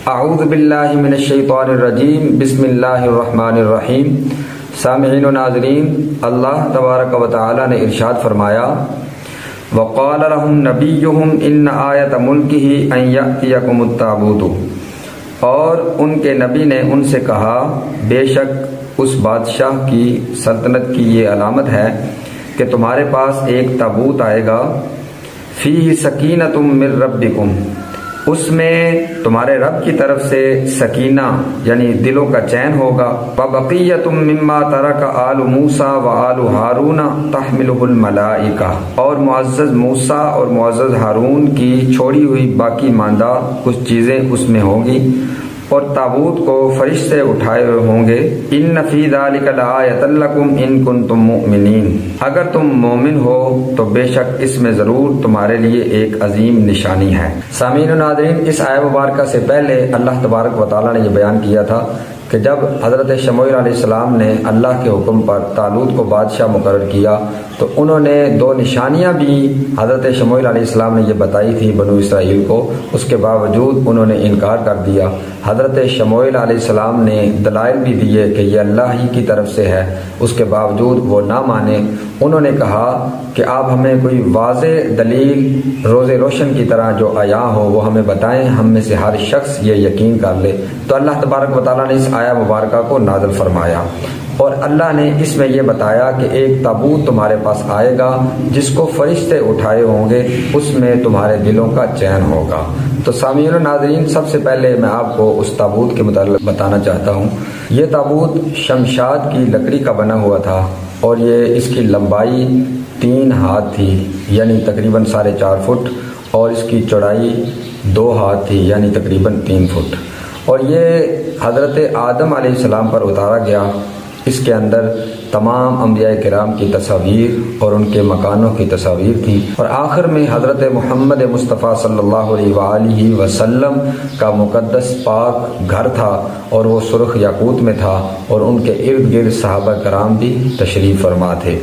اعوذ باللہ من الشیطان الرجیم، بسم اللہ الرحمن الرحیم۔ سامعین و ناظرین، اللہ تبارک و تعالی نے ارشاد فرمایا، وقال لهم نبیہم ان آیت ملکہ ان یأتیکم التابوت، اور ان کے نبی نے ان سے کہا بے شک اس بادشاہ کی سلطنت کی یہ علامت ہے کہ تمہارے پاس ایک تابوت آئے گا، فیہ سکینۃ من ربکم، اس میں تمہارے رب کی طرف سے سکینہ یعنی دلوں کا چین ہوگا، وبقیۃ مما ترک آل موسیٰ وآل ہارون تحملہ الملائکہ، اور معزز موسیٰ اور معزز ہارون کی چھوڑی ہوئی باقی ماندہ کچھ چیزیں اس میں ہوں گی، اور تابوت کو فرشتے اٹھائے ہوئے ہوں گے۔ ان فی ذلک لآیۃ لکم ان کنتم مؤمنین، اگر تم مومن ہو تو بے شک اس میں ضرور تمہارے لیے ایک عظیم نشانی ہے۔ سامعین و ناظرین، اس آیہ مبارکہ سے پہلے اللہ تبارک و تعالیٰ نے یہ بیان کیا تھا کہ جب حضرت شموئیل علیہ السلام نے اللہ کے حکم پر طالوت کو بادشاہ مقرر کیا تو انہوں نے دو نشانیاں بھی حضرت شموئیل علیہ السلام نے یہ بتائی تھی بنو اسرائیل کو، اس کے باوجود انہوں نے انکار کر دیا۔ حضرت شموئیل علیہ السلام نے دلائل بھی دیے کہ یہ اللہ ہی کی طرف سے ہے، اس کے باوجود وہ نہ مانے۔ انہوں نے کہا کہ آپ ہمیں کوئی واضح دلیل روز روشن کی طرح جو عیاں ہو وہ ہمیں بتائیں، ہم میں سے ہر شخص یہ یقین کر لے۔ تو اللہ تبارک و تعالیٰ نے اس آیہ مبارکہ کو نازل فرمایا، اور اللہ نے اس میں یہ بتایا کہ ایک تابوت تمہارے پاس آئے گا جس کو فرشتے اٹھائے ہوں گے، اس میں تمہارے دلوں کا چین ہوگا۔ تو سامعین و ناظرین، سب سے پہلے میں آپ کو اس تابوت کے متعلق بتانا چاہتا ہوں۔ یہ تابوت شمشاد کی لکڑی کا بنا ہوا تھا، اور یہ اس کی لمبائی 3 ہاتھ تھی یعنی تقریباً 4.5 فٹ، اور اس کی چوڑائی 2 ہاتھ تھی یعنی تقریباً 3 فٹ، اور یہ حضرت آدم علیہ السلام پر اتارا گیا۔ اس کے اندر تمام انبیاء کرام کی تصاویر اور ان کے مکانوں کی تصاویر تھی، اور آخر میں حضرت محمد مصطفیٰ صلی اللہ علیہ وآلہ وسلم کا مقدس پاک گھر تھا، اور وہ سرخ یاقوت میں تھا، اور ان کے ارد گرد صحابہ کرام بھی تشریف فرما تھے۔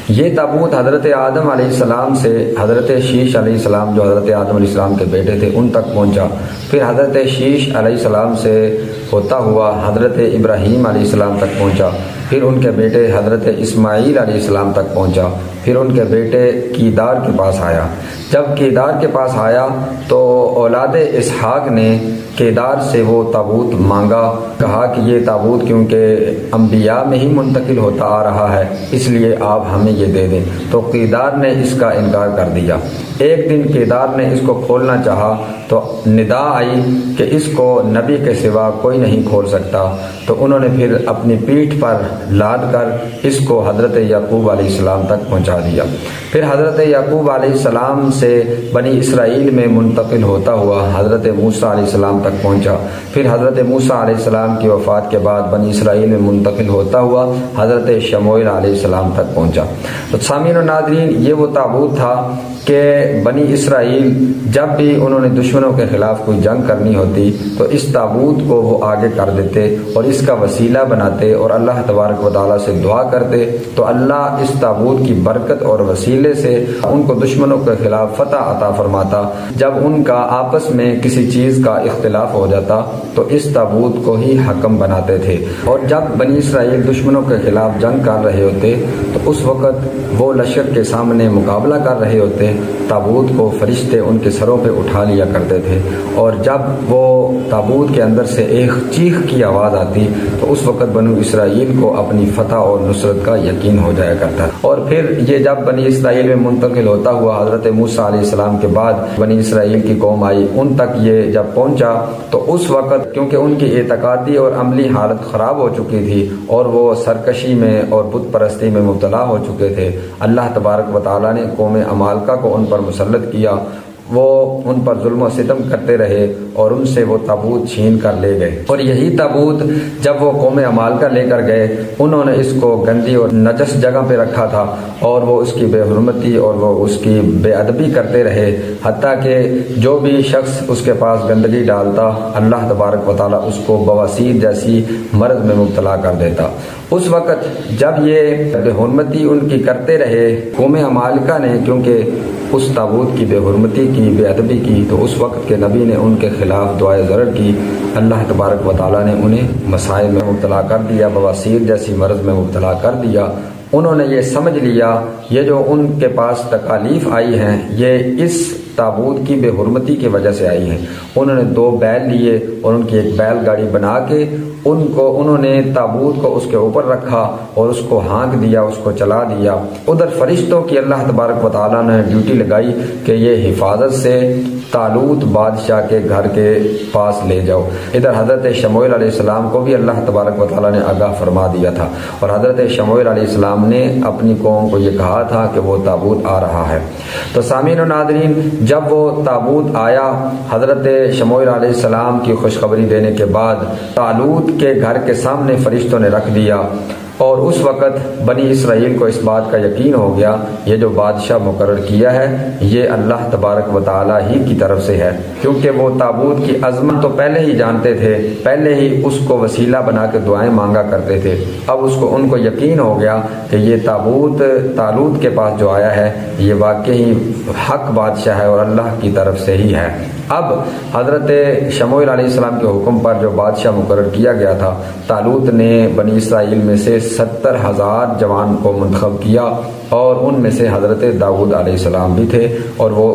یہ تابوت حضرت آدم علیہ السلام سے حضرت شیش علیہ السلام جو حضرت آدم علیہ السلام کے بیٹے تھے ان تک پہنچا، پھر حضرت شیش علیہ السلام سے ہوتا ہوا حضرت ابراہیم علیہ السلام تک پہنچا، پھر ان کے بیٹے حضرت اسماعیل علیہ السلام تک پہنچا، پھر ان کے بیٹے کیدار کے پاس آیا۔ جب کیدار کے پاس آیا تو اولاد اسحاق نے کیدار سے وہ تابوت مانگا، کہا کہ یہ تابوت کیونکہ انبیاء میں ہی منتقل ہوتا آ رہا ہے اس لیے آپ ہمیں یہ دے دیں، تو کیدار نے اس کا انکار کر دیا۔ ایک دن کیدار نے اس کو کھولنا چاہا تو ندا آئی کہ اس کو نبی کے سوا کوئی نہیں کھول سکتا، تو انہوں نے پھر اپنی پیٹھ پر لاد کر اس کو حضرت یعقوب علیہ السلام تک پہنچا دیا۔ پھر حضرت یعقوب علیہ السلام سے بنی اسرائیل میں منتقل ہوتا ہوا حضرت موسیٰ علیہ السلام تک پہنچا، پھر حضرت موسیٰ علیہ السلام کی وفات کے بعد بنی اسرائیل میں منتقل ہوتا ہوا حضرت شموئیل علیہ السلام تک پہنچا۔ تو سامعین و ناظرین، یہ وہ تابوت تھا کہ بنی اسرائیل جب بھی انہوں نے دشمنوں کے خلاف کوئی جنگ کرنی ہوتی تو اس تابوت کو وہ آگے کر دیتے اور اس کا وسیلہ بناتے اور اللہ تبارک و تعالیٰ سے دعا کرتے، تو اللہ اس تابوت کی برکت اور وسیلے سے ان کو دشمنوں کے خلاف فتح عطا فرماتا۔ جب ان کا آپس میں کسی چیز کا اختلاف ہو جاتا تو اس تابوت کو ہی حکم بناتے تھے، اور جب بنی اسرائیل دشمنوں کے خلاف جنگ کر رہے ہوتے تو اس وقت وہ لشکر کے سامنے مقابلہ کر رہے ہوتے، تابوت کو فرشتے ان کے سروں پہ اٹھا لیا کرتے تھے، اور جب وہ تابوت کے اندر سے ایک چیخ کی آواز آتی تو اس وقت بنو اسرائیل کو اپنی فتح اور نصرت کا یقین ہو جایا کرتا۔ اور پھر یہ جب بنی اسرائیل میں منتقل ہوتا ہوا حضرت موسیٰ علیہ السلام کے بعد بنی اسرائیل کی قوم آئی، ان تک یہ جب پہنچا تو اس وقت کیونکہ ان کی اعتقادی اور عملی حالت خراب ہو چکی تھی اور وہ سرکشی میں اور بت پرستی میں مبتلا ہو چکے تھے، اللہ تبارک و تعالیٰ نے قوم عمالقہ کو ان پر مسلط کیا، وہ ان پر ظلم و ستم کرتے رہے اور ان سے وہ تابوت چھین کر لے گئے۔ اور یہی تابوت جب وہ قوم عمالقہ لے کر گئے، انہوں نے اس کو گندی اور نجس جگہ پہ رکھا تھا اور وہ اس کی بے حرمتی اور وہ اس کی بے ادبی کرتے رہے، حتیٰ کہ جو بھی شخص اس کے پاس گندگی ڈالتا اللہ تبارک و تعالیٰ اس کو بواسیر جیسی مرض میں مبتلا کر دیتا۔ اس وقت جب یہ بے حرمتی ان کی کرتے رہے، قوم عمالقہ نے کیونکہ اس تابوت کی بے حرمتی کی، بے ادبی کی، تو اس وقت کے نبی نے ان کے خلاف دعائے ضرر کی۔ اللہ تبارک و تعالیٰ نے انہیں مسائل میں مبتلا کر دیا، بواسیر جیسی مرض میں مبتلا کر دیا۔ انہوں نے یہ سمجھ لیا یہ جو ان کے پاس تکالیف آئی ہیں یہ اس تابوت کی بے حرمتی کی وجہ سے آئی ہیں۔ انہوں نے 2 بیل لیے اور ان کی ایک بیل گاڑی بنا کے انہوں نے تابوت کو اس کے اوپر رکھا اور اس کو ہانک دیا، اس کو چلا دیا۔ ادھر فرشتوں کی اللہ تبارک و تعالیٰ نے ڈیوٹی لگائی کہ یہ حفاظت سے طالوت بادشاہ کے گھر کے پاس لے جاؤ۔ ادھر حضرت شموئیل علیہ السلام کو بھی اللہ تبارک و تعالیٰ نے آگاہ فرما دیا تھا، اور حضرت شموئیل علیہ السلام نے اپنی قوم کو یہ کہا تھا کہ وہ تابوت آ رہا ہے۔ تو سامعین و ناظرین، جب وہ تابوت آیا، حضرت شموئیل علیہ السلام کی خوشخبری دینے کے بعد طالوت کے گھر کے سامنے فرشتوں نے رکھ دیا، اور اس وقت بنی اسرائیل کو اس بات کا یقین ہو گیا یہ جو بادشاہ مقرر کیا ہے یہ اللہ تبارک و تعالیٰ ہی کی طرف سے ہے، کیونکہ وہ تابوت کی عظمت تو پہلے ہی جانتے تھے، پہلے ہی اس کو وسیلہ بنا کے دعائیں مانگا کرتے تھے۔ اب ان کو یقین ہو گیا کہ یہ تابوت طالوت کے پاس جو آیا ہے یہ واقعی حق بادشاہ ہے اور اللہ کی طرف سے ہی ہے۔ اب حضرت شموئیل علیہ السلام کے حکم پر جو بادشاہ مقرر کیا گیا تھا، طالوت نے بنی اسرائیل میں سے 70,000 جوان کو منتخب کیا، اور ان میں سے حضرت داؤد علیہ السلام بھی تھے، اور وہ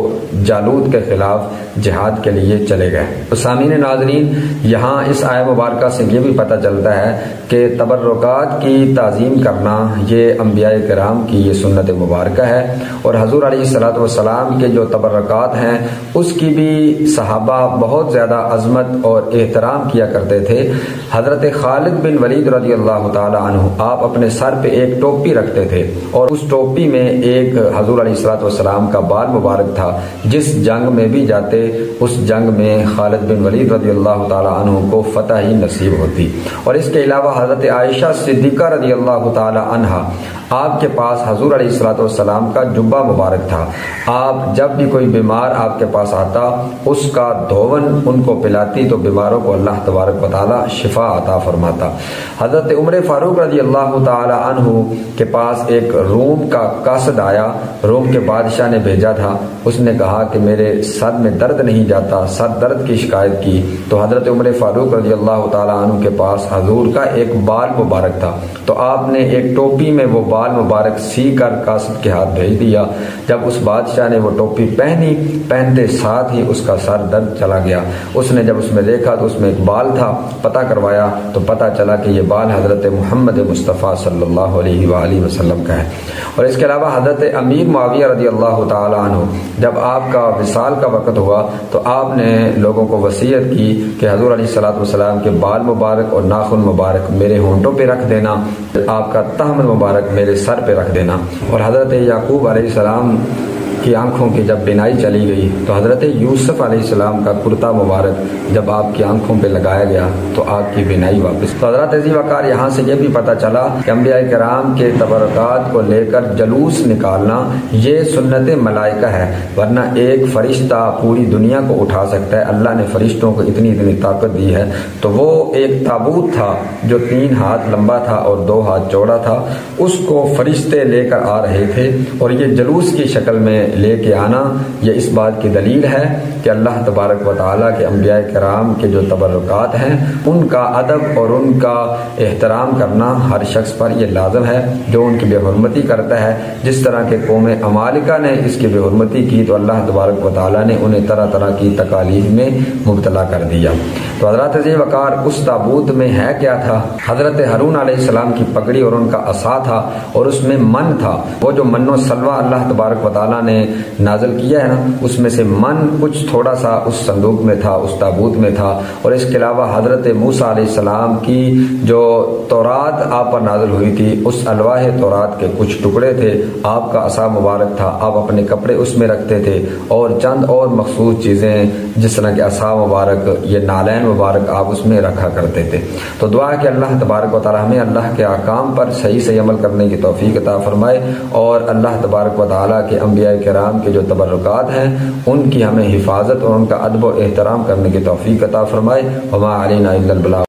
جالوت کے خلاف جہاد کے لیے چلے گئے۔ تو سامعین ناظرین، یہاں اس آیہ مبارکہ سے یہ بھی پتہ چلتا ہے کہ تبرکات کی تعظیم کرنا یہ انبیاء کرام کی یہ سنت مبارکہ ہے، اور حضور علیہ الصلوۃ والسلام کے جو تبرکات ہیں اس کی بھی صحابہ بہت زیادہ عظمت اور احترام کیا کرتے تھے۔ حضرت خالد بن ولید رضی اللہ تعالی عنہ، آپ اپنے سر پہ ایک ٹوپی رکھتے تھے، اور اس ٹوپی میں ایک حضور علیہ الصلوۃ والسلام کا بال مبارک تھا۔ جس جنگ میں بھی جاتے اس جنگ میں خالد بن ولید رضی اللہ تعالی عنہ کو فتح ہی نصیب ہوتی۔ اور اس کے علاوہ حضرت عائشہ صدیقہ رضی اللہ تعالی عنہا، آپ کے پاس حضور علیہ الصلوۃ والسلام کا جبہ مبارک تھا۔ آپ جب بھی کوئی بیمار آپ کے پاس آتا اس کا دھون ان کو پلاتی تو بیماروں کو اللہ تبارک و تعالی شفا عطا فرماتا۔ حضرت عمر فاروق رضی اللہ تعالی عنہ کے پاس ایک روم کا قاصد آیا، روم کے بادشاہ نے بھیجا تھا، اس نے کہا کہ میرے سر میں درد نہیں جاتا، سر درد کی شکایت کی، تو حضرت عمر فاروق رضی اللہ تعالی عنہ کے پاس حضور کا ایک بال مبارک تھا، تو آپ نے ایک ٹوپی میں وہ بال مبارک سی کر قاصد کے ہاتھ بھیج دیا۔ جب اس بادشاہ نے وہ ٹوپی پہنی، پہنتے ساتھ ہی اس کا سر درد چلا گیا۔ اس نے جب اس میں دیکھا تو اس میں ایک بال تھا، پتہ کروایا تو پتہ چلا کہ یہ بال حضرت محمد مصطفیٰ صلی اللہ علیہ وآلہ وسلم کا ہے۔ اور اس کے علاوہ حضرت امیر معاویہ رضی اللہ تعالی عنہ، جب آپ کا وصال کا وقت ہوا تو آپ نے لوگوں کو وصیت کی کہ حضور علیہ الصلوۃ والسلام کے بال مبارک اور ناخن مبارک میرے ہونٹوں پہ رکھ دینا، آپ کا تہمن مبارک میرے سر پہ رکھ دینا۔ اور حضرت یعقوب علیہ السلام کی آنکھوں کی جب بینائی چلی گئی تو حضرت یوسف علیہ السلام کا کرتا مبارک جب آپ کی آنکھوں پہ لگایا گیا تو آپ کی بینائی واپس۔ تو حضرت عزیز وقار، یہاں سے یہ بھی پتہ چلا کہ انبیاء کرام کے تبرکات کو لے کر جلوس نکالنا یہ سنت ملائکہ ہے، ورنہ ایک فرشتہ پوری دنیا کو اٹھا سکتا ہے۔ اللہ نے فرشتوں کو اتنی طاقت دی ہے، تو وہ ایک تابوت تھا جو 3 ہاتھ لمبا تھا اور 2 ہاتھ چوڑا تھا، اس کو فرشتے لے کر آ رہے تھے، اور یہ جلوس کی شکل میں لے کے آنا یہ اس بات کی دلیل ہے کہ اللہ تبارک و تعالیٰ کے انبیاء کرام کے جو تبرکات ہیں ان کا ادب اور ان کا احترام کرنا ہر شخص پر یہ لازم ہے جو ان کی بے حرمتی کرتا ہے۔ جس طرح کے قوم عمالقہ نے اس کی بے حرمتی کی تو اللہ تبارک و تعالیٰ نے انہیں طرح طرح کی تکالیف میں مبتلا کر دیا۔ تو حضرات عزیز وقار، اس تابوت میں ہے کیا تھا؟ حضرت ہارون علیہ السلام کی پگڑی اور ان کا عصا تھا، اور اس میں من تھا، وہ جو من و سلوہ اللہ تبارک و تعالیٰ نے نازل کیا ہے نا، اس میں سے من کچھ تھوڑا سا اس صندوق میں تھا، اس تابوت میں تھا۔ اور اس کے علاوہ حضرت موسیٰ علیہ السلام کی جو تورات آپ پر نازل ہوئی تھی، اس الواح تورات کے کچھ ٹکڑے تھے، آپ کا عصا مبارک تھا، آپ اپنے کپڑے اس میں رکھتے تھے، اور چند اور مخصوص چیزیں جس طرح کہ عصا مبارک، یہ نالین مبارک آپ اس میں رکھا کرتے تھے۔ تو دعا ہے کہ اللہ تبارک و تعالی ہمیں اللہ کے احکام پر صحیح عمل کرنے کی توفیق عطا فرمائے، اور اللہ تبارک و تعالی کے انبیاء کرام کے جو تبرکات ہیں ان کی ہمیں حفاظت اور ان کا ادب و احترام کرنے کی توفیق عطا فرمائے۔ وما علینا الا البلاغ۔